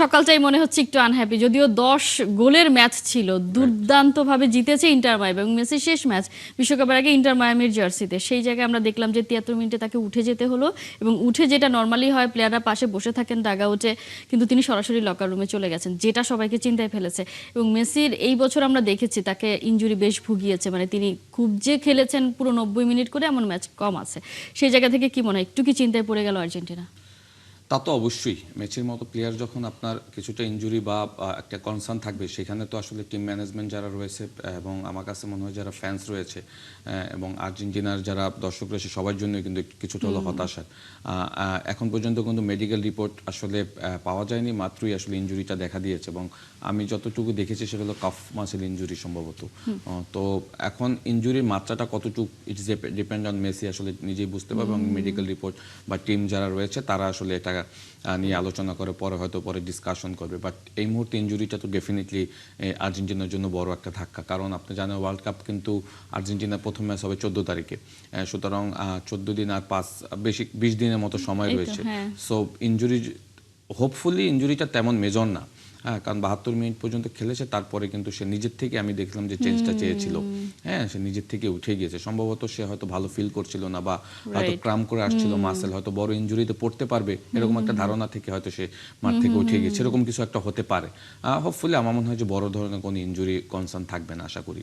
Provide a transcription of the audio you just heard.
সকালটাই মনে হচ্ছে একটু আনহ্যাপি, যদিও 10 গোলের ম্যাচ ছিল, দুর্দান্তভাবে জিতেছে ইন্টার মায়ামি এবং মেসি শেষ ম্যাচ বিশ্বকাপের আগে ইন্টার মায়ামির জার্সিতে, সেই জায়গায় আমরা দেখলাম যে 73 মিনিটে তাকে উঠে যেতে হলো এবং উঠে যেটা নর্মালি হয় প্লেয়াররা পাশে বসে থাকেন ডাগআউটে, কিন্তু তিনি সরাসরি লকার রুমে চলে গেছেন, যেটা সবাইকে চিন্তায় ফেলেছে। এবং মেসির এই বছর আমরা দেখেছি তাকে ইনজুরি বেশ ভুগিয়েছে, মানে তিনি খুব যে খেলেছেন পুরো 90 মিনিট করে এমন ম্যাচ কম আছে। সেই জায়গা থেকে কি মনে হয় একটু কি চিন্তায় পড়ে গেল আর্জেন্টিনা? তা তো অবশ্যই, মেসির মতো প্লেয়ার যখন আপনার কিছুটা ইনজুরি বা একটা কনসার্ন থাকবে, সেখানে তো আসলে টিম ম্যানেজমেন্ট যারা রয়েছে এবং আমার কাছে মনে হয় যারা ফ্যান্স রয়েছে এবং আর্জেন্টিনার যারা দর্শক রয়েছে সবার জন্য কিন্তু কিছুটা হলো হতাশার। এখন পর্যন্ত কিন্তু মেডিকেল রিপোর্ট আসলে পাওয়া যায়নি, মাত্রই আসলে ইনজুরিটা দেখা দিয়েছে এবং আমি যতটুকু দেখেছি সেটা হলো কাফ মাসেল ইনজুরি সম্ভবত। তো এখন ইনজুরির মাত্রাটা কতটুকু ইটস ডিপেন্ড অন মেসি, আসলে নিজেই বুঝতে পারবে এবং মেডিকেল রিপোর্ট বা টিম যারা রয়েছে তারা আসলে এটা নিয়ে আলোচনা করে পরে ডিসকাশন করবে। বাট এই মুহূর্তে ইনজুরিটা তো ডেফিনেটলি আর্জেন্টিনার জন্য বড় একটা ধাক্কা, কারণ আপনি জানেন ওয়ার্ল্ড কাপ কিন্তু আর্জেন্টিনার প্রথম ম্যাচ হবে 14 তারিখে, সুতরাং 14 দিন আর 20 দিনের মতো সময় রয়েছে। সো ইনজুরি, হোপফুলি ইনজুরিটা তেমন মেজর না, হ্যাঁ, কারণ 72 মিনিট পর্যন্ত খেলেছে, তারপরে কিন্তু সে নিজের থেকে, আমি দেখলাম যে চেঞ্জটা চেয়েছিল, হ্যাঁ, সে নিজের থেকে উঠে গিয়েছে। সম্ভবত সে হয়তো ভালো ফিল করছিল না বা হয়তো ক্রাম করে আসছিল মাসেল, হয়তো বড় ইনজুরিতে পড়তে পারবে এরকম একটা ধারণা থেকে হয়তো সে মাঠ থেকে উঠে গিয়েছে, এরকম কিছু একটা হতে পারে। হোপফুলি আমার মনে হয় যে বড় ধরনের কোনো ইনজুরি কনসার্ন থাকবে না, আশা করি।